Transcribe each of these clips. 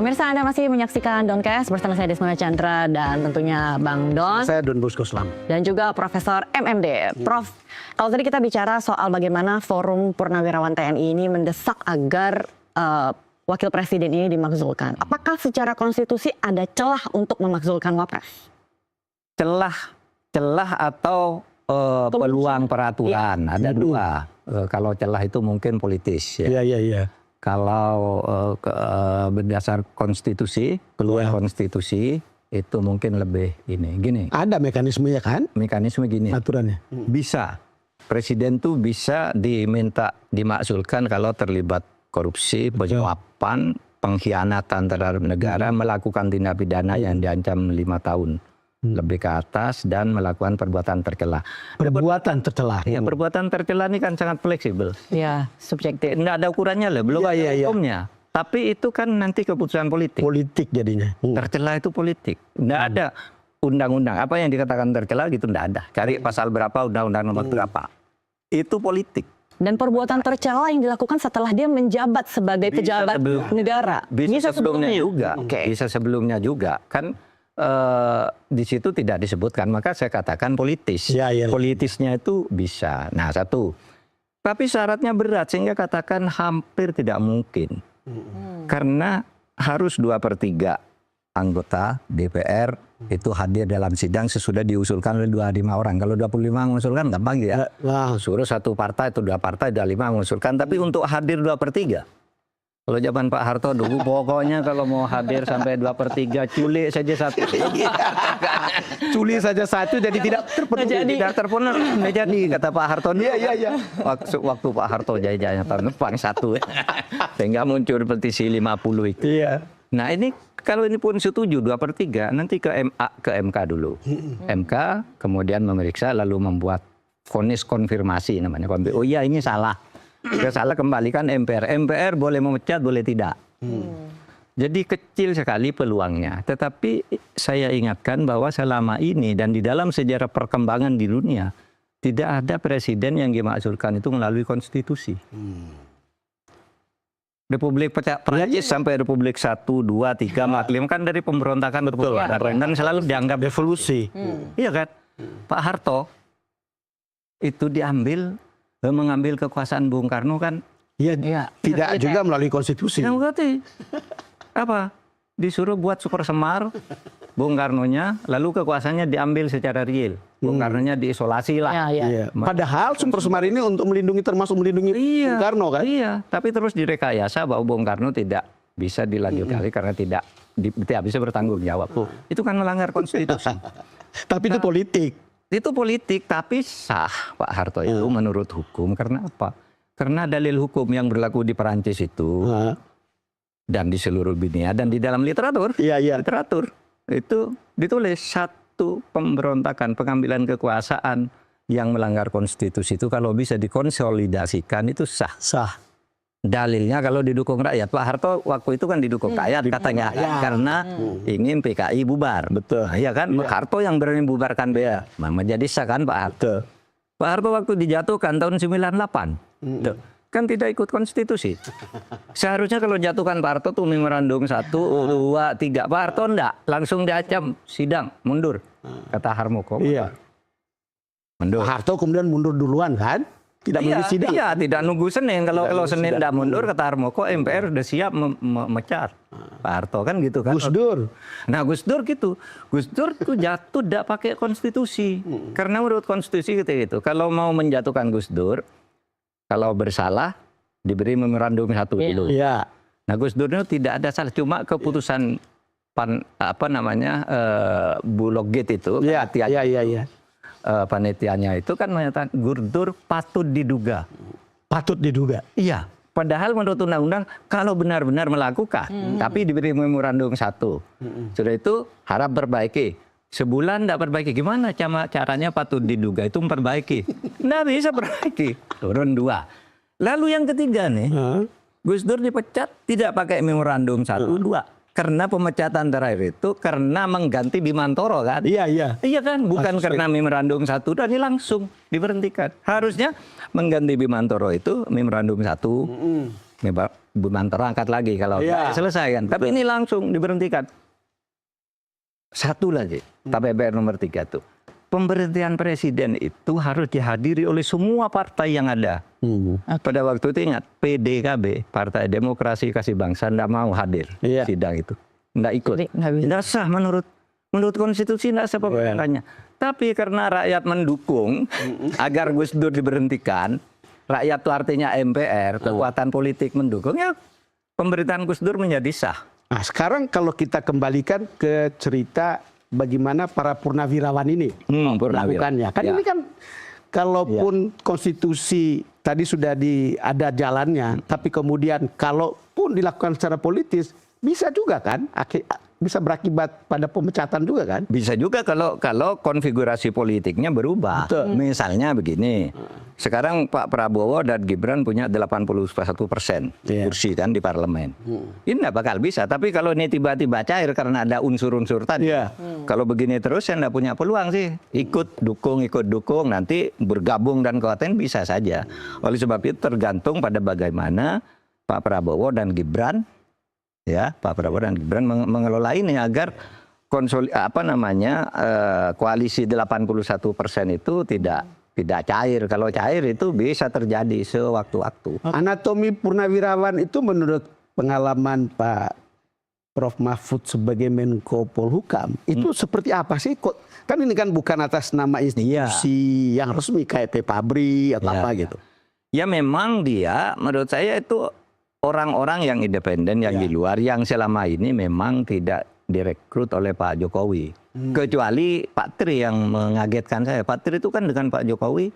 Pemirsa, Anda masih menyaksikan Doncast bersama saya Desmona Chandra dan tentunya Bang Don. Saya Don Bosco Slam. Dan juga Profesor MMD. Prof, kalau tadi kita bicara soal bagaimana Forum Purnawirawan TNI ini mendesak agar Wakil Presiden ini dimakzulkan. Apakah secara konstitusi ada celah untuk memakzulkan Wapres? Celah atau peluang peraturan ada dua. Kalau celah itu mungkin politis. Iya. Kalau berdasar konstitusi, peluang konstitusi itu mungkin lebih gini. Ada mekanismenya kan? Mekanisme gini. Aturannya. Bisa. Presiden tuh bisa diminta dimakzulkan kalau terlibat korupsi, penyuapan, pengkhianatan terhadap negara, melakukan tindak pidana yang diancam 5 tahun lebih ke atas dan melakukan perbuatan tercela. Perbuatan tercela. Ya, perbuatan tercela ini kan sangat fleksibel. Ya, subjektif. Tidak ada ukurannya loh, belum ada hukumnya. Tapi itu kan nanti keputusan politik. Politik jadinya. Tercela itu politik. Tidak ada undang-undang. Apa yang dikatakan tercela gitu tidak ada. Cari pasal berapa, undang-undang nomor berapa. Itu politik. Dan perbuatan tercela yang dilakukan setelah dia menjabat sebagai pejabat negara. Bisa sebelumnya juga. Bisa sebelumnya juga. Kan di situ tidak disebutkan, maka saya katakan politis. Politisnya itu bisa. Nah, satu. Tapi syaratnya berat sehingga katakan hampir tidak mungkin. Karena harus 2/3 anggota DPR itu hadir dalam sidang sesudah diusulkan oleh 25 orang. Kalau 25 mengusulkan gampang ya. Suruh satu partai atau 2 partai, 25 mengusulkan. Tapi untuk hadir 2/3. Kalau zaman Pak Harto dulu pokoknya kalau mau hadir sampai 2/3 culik saja satu. Culik saja satu jadi tidak terpenuhi. Tidak terpenuhi. Jadi kata Pak Harto dulu. Iya. Waktu Pak Harto jaya-jaya tahun depan satu. Sehingga muncul petisi 50 itu. Iya. Nah ini kalau ini pun setuju 2/3 nanti ke MK dulu. MK kemudian memeriksa lalu membuat vonis konfirmasi namanya. Oh iya ini salah. Salah kembalikan MPR. MPR boleh memecat, boleh tidak. Jadi kecil sekali peluangnya. Tetapi saya ingatkan bahwa selama ini dan di dalam sejarah perkembangan di dunia, tidak ada presiden yang dimakzulkan itu melalui konstitusi. Republik Prancis sampai Republik 1, 2, 3, 4, 5 kan dari pemberontakan dan selalu dianggap revolusi. Iya kan? Pak Harto itu mengambil kekuasaan Bung Karno kan? Iya. Tidak juga melalui konstitusi. Yang berarti apa? Disuruh buat Super Semar, Bung Karnonya, lalu kekuasaannya diambil secara real. Bung Karnonya diisolasi lah. Iya. Padahal Super Semar ini untuk melindungi termasuk melindungi Bung Karno kan? Iya. Tapi terus direkayasa bahwa Bung Karno tidak bisa dilanjutkan karena tidak bisa bertanggung jawab. Itu kan melanggar konstitusi. Tapi itu politik. Itu politik, tapi sah Pak Harto itu menurut hukum. Karena apa? Karena dalil hukum yang berlaku di Perancis itu dan di seluruh dunia dan di dalam literatur, literatur itu ditulis satu pemberontakan, pengambilan kekuasaan yang melanggar konstitusi itu kalau bisa dikonsolidasikan itu sah. Dalilnya kalau didukung rakyat. Pak Harto waktu itu kan didukung rakyat katanya karena ingin PKI bubar. Betul. Iya kan? Pak Harto yang berani bubarkan BA. Menjadi sah kan Pak Harto. Pak Harto waktu dijatuhkan tahun 98. Kan tidak ikut konstitusi. Seharusnya kalau jatuhkan Pak Harto tuh memorandum 1, 2, 3. Pak Harto enggak. Langsung diacam sidang. Mundur. Kata Harmoko. Iya. Mundur. Pak Harto kemudian mundur duluan kan? Tidak menunggu sidang. Iya, tidak nunggu Senin. Kalau Senin tidak mundur, kata Harmoko, MPR sudah siap memecat Pak Harto kan gitu kan. Gus Dur. Nah Gus Dur gitu. Gus Dur tuh jatuh tidak pakai konstitusi. Karena menurut konstitusi gitu. Kalau mau menjatuhkan Gus Dur, kalau bersalah diberi memorandum 1 dulu. Iya. Nah Gus Dur itu tidak ada salah, cuma keputusan Bulog Gate itu. Iya. Panitianya itu kan menyatakan Gus Dur patut diduga. Patut diduga. Iya. Padahal menurut undang-undang kalau benar-benar melakukan, tapi diberi memorandum 1. Sudah itu harap perbaiki. Sebulan tidak perbaiki. Gimana caranya patut diduga itu memperbaiki? Nggak bisa perbaiki. Turun 2. Lalu yang ketiga nih, Gus Dur dipecat tidak pakai memorandum 1, 2. Karena pemecatan terakhir itu karena mengganti Bimantoro kan? Iya. Iya kan? Bukan karena memorandum 1 dan ini langsung diberhentikan. Harusnya mengganti Bimantoro itu memorandum 1. beban terangkat lagi kalau selesai kan. Tapi ini langsung diberhentikan. Satu lagi, KPPR nomor 3 tuh. Pemberhentian presiden itu harus dihadiri oleh semua partai yang ada. Pada waktu itu ingat, PDKB, Partai Demokrasi Kasih Bangsa, tidak mau hadir sidang itu. Tidak ikut. Tidak sah menurut konstitusi, tidak sah pemerintahannya. Tapi karena rakyat mendukung agar Gus Dur diberhentikan, rakyat itu artinya MPR, kekuatan politik mendukung, ya pemerintahan Gus Dur menjadi sah. Nah, sekarang kalau kita kembalikan ke cerita bagaimana para purnawirawan ini melakukannya. Kan ini kan kalaupun konstitusi tadi sudah ada jalannya, tapi kemudian kalaupun dilakukan secara politis, bisa juga kan? Bisa berakibat pada pemecatan juga kan? Bisa juga kalau konfigurasi politiknya berubah. Misalnya begini, sekarang Pak Prabowo dan Gibran punya 81% kursi kan di parlemen. Ini tidak bakal bisa, tapi kalau ini tiba-tiba cair karena ada unsur-unsur tadi. Kalau begini terus saya tidak punya peluang sih. Ikut dukung, nanti bergabung dan kekuatan bisa saja. Oleh sebab itu tergantung pada bagaimana Pak Prabowo dan Gibran mengelola ini agar koalisi 81% itu tidak cair. Kalau cair itu bisa terjadi sewaktu-waktu. Anatomi purnawirawan itu menurut pengalaman Pak Prof Mahfud sebagai Menko Polhukam itu seperti apa sih? Kan ini kan bukan atas nama institusi yang resmi kayak Pabri atau apa gitu. Ya memang dia menurut saya itu orang-orang yang independen, yang di luar, yang selama ini memang tidak direkrut oleh Pak Jokowi. Kecuali Pak Tri yang mengagetkan saya. Pak Tri itu kan dengan Pak Jokowi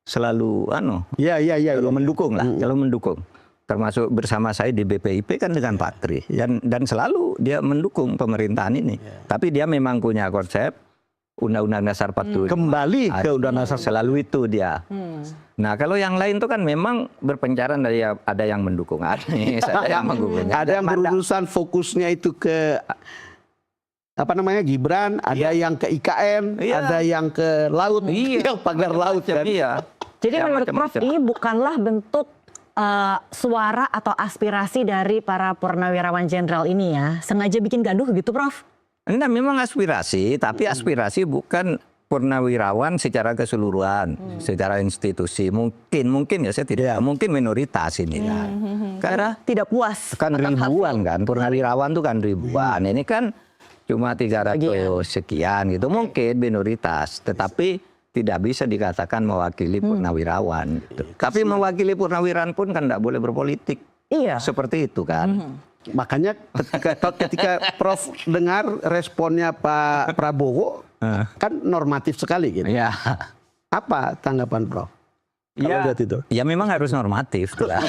selalu selalu mendukung lah, selalu mendukung. Termasuk bersama saya di BPIP kan dengan Pak Tri. Dan selalu dia mendukung pemerintahan ini. Tapi dia memang punya konsep Undang-Undang Dasar 45. Kembali ke Undang-Undang Dasar. Selalu itu dia. Nah kalau yang lain itu kan memang berpencaran dari ada yang mendukung Anies, ada yang mendukung. Ada yang berurusan fokusnya itu ke Gibran, ada yang ke IKN, ada yang ke laut, pagar laut kan. Jadi menurut Prof ini bukanlah bentuk suara atau aspirasi dari para purnawirawan jenderal ini ya, sengaja bikin gaduh gitu Prof? Enggak, memang aspirasi, tapi aspirasi bukan purnawirawan secara keseluruhan, secara institusi. Mungkin ya saya tidak, mungkin minoritas ini kan. Karena tidak puas. Kan ribuan kan, purnawirawan itu kan ribuan. Ini kan cuma 300 sekian gitu, mungkin minoritas. Tetapi tidak bisa dikatakan mewakili purnawirawan. Gitu. Tapi mewakili purnawirawan pun kan tidak boleh berpolitik. Iya. Seperti itu kan. Makanya ketika Prof dengar responnya Pak Prabowo, kan normatif sekali gitu. Apa tanggapan Prof? Kalau lihat itu? Ya memang harus normatif lah.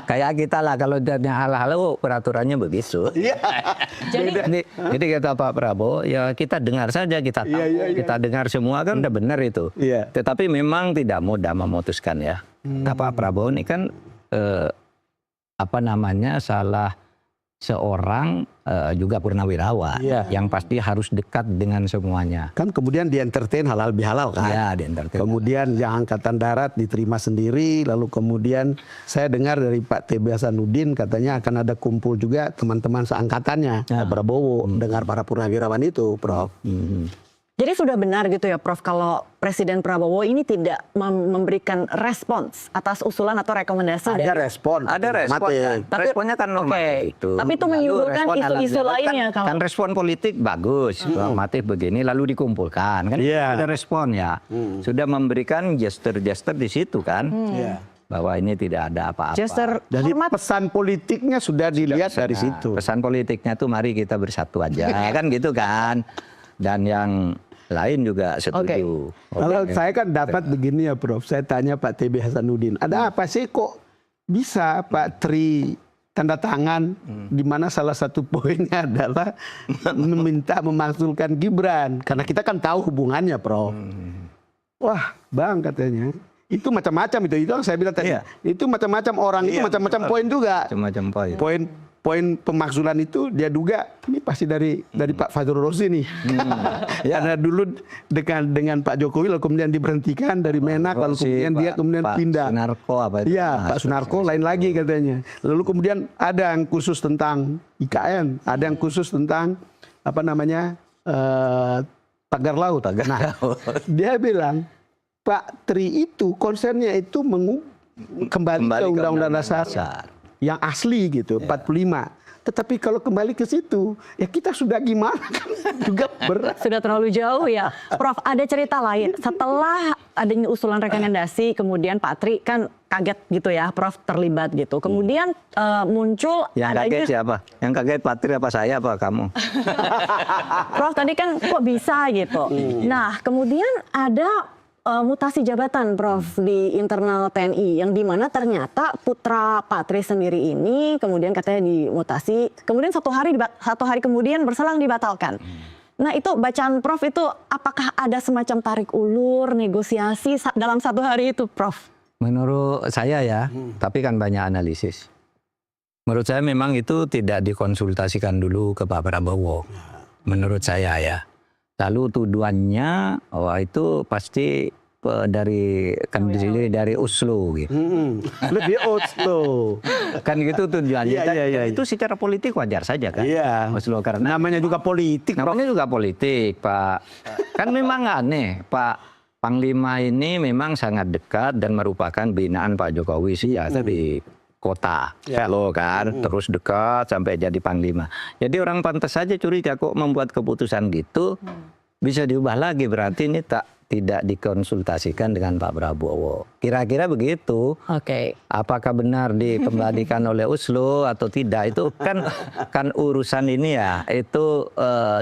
Kayak kita lah kalau hal-hal peraturannya begitu. Jadi kata Pak Prabowo, ya kita dengar saja, kita tahu, kita dengar semua kan udah benar itu. Tetapi memang tidak mudah memutuskan ya. Nah, Pak Prabowo ini kan salah seorang juga purnawirawan yang pasti harus dekat dengan semuanya. Kan kemudian di entertain halal bihalal kan. Di entertain. Kemudian yang Angkatan Darat diterima sendiri, lalu kemudian saya dengar dari Pak TB Hasanuddin katanya akan ada kumpul juga teman-teman seangkatannya Pak Prabowo dengar para purnawirawan itu, Prof. Jadi sudah benar gitu ya Prof, kalau Presiden Prabowo ini tidak memberikan respons atas usulan atau rekomendasi. Ada respon. Responnya kan normatif itu. Tapi itu menyuguhkan isu-isu lainnya. Kan respon politik bagus, normatif begini, lalu dikumpulkan. Kan ada respon ya. Sudah memberikan gesture-gesture di situ kan. Bahwa ini tidak ada apa-apa. Jadi pesan politiknya sudah dilihat dari situ. Pesan politiknya tuh mari kita bersatu aja. Kan gitu kan. Dan yang lain juga setuju. Kalau saya kan dapat begini ya Prof, saya tanya Pak TB Hasanuddin, ada apa sih kok bisa Pak Tri tanda tangan di mana salah satu poinnya adalah meminta memakzulkan Gibran, karena kita kan tahu hubungannya Prof. Wah Bang katanya, itu macam-macam itu yang saya bilang tadi. Iya. Itu macam-macam orang, itu macam-macam poin juga. Macam-macam poin. Poin pemakzulan itu dia duga ini pasti dari Pak Fadrul Razi nih. Karena dulu dengan Pak Jokowi lalu kemudian diberhentikan dari Menak lalu kemudian dia kemudian pindah. Pak Sunarko apa itu? Iya, Pak Sunarko lain lagi katanya. Lalu kemudian ada yang khusus tentang IKN, ada yang khusus tentang apa namanya pagar laut. Nah, dia bilang Pak Tri itu konsennya itu kembali ke Undang-Undang Dasar yang asli gitu, 45. Tetapi kalau kembali ke situ, ya kita sudah gimana kan juga berat. Sudah terlalu jauh ya. Prof, ada cerita lain. Setelah adanya usulan rekomendasi, kemudian Pak Tri kan kaget gitu ya, Prof terlibat gitu. Kemudian muncul yang kaget siapa? Yang kaget Pak Tri apa saya apa kamu? Prof tadi kan kok bisa gitu. Nah, kemudian ada mutasi jabatan Prof di internal TNI yang dimana ternyata putra Pak Tri sendiri ini kemudian katanya dimutasi, kemudian satu hari kemudian berselang dibatalkan. Nah itu bacaan Prof itu apakah ada semacam tarik ulur negosiasi dalam satu hari itu Prof? Menurut saya ya, tapi kan banyak analisis. Menurut saya memang itu tidak dikonsultasikan dulu ke Pak Prabowo. Menurut saya ya. Lalu tuduhannya, itu pasti dari Oslo gitu. Lebih Oslo. Kan gitu tujuannya. Iya. Itu secara politik wajar saja kan. Iya. Oslo karena namanya juga politik. Namanya juga politik, Pak. Kan memang aneh, Pak Panglima ini memang sangat dekat dan merupakan binaan Pak Jokowi sejak di kota Solo kan, terus dekat sampai jadi Panglima. Jadi orang pantas saja curiga kok membuat keputusan gitu, bisa diubah lagi berarti ini tidak dikonsultasikan dengan Pak Prabowo. Kira-kira begitu. Oke. Apakah benar dikembalikan oleh Oslo atau tidak? Itu kan urusan ini ya. Itu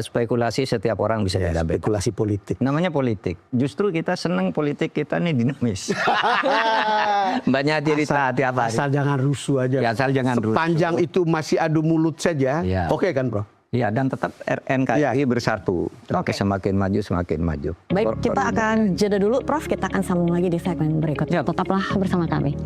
spekulasi setiap orang bisa beda-beda. Spekulasi politik. Namanya politik. Justru kita senang politik kita ini dinamis. Banyak cerita tiap hari. Asal jangan rusuh aja. Ya, asal jangan rusuh. Sepanjang itu masih adu mulut saja. Ya. Oke kan, Bro? Ya, dan tetap NKRI bersatu. Oke. Semakin maju, semakin maju. Baik, kita akan jeda dulu Prof, kita akan sambung lagi di segmen berikutnya. Tetaplah bersama kami.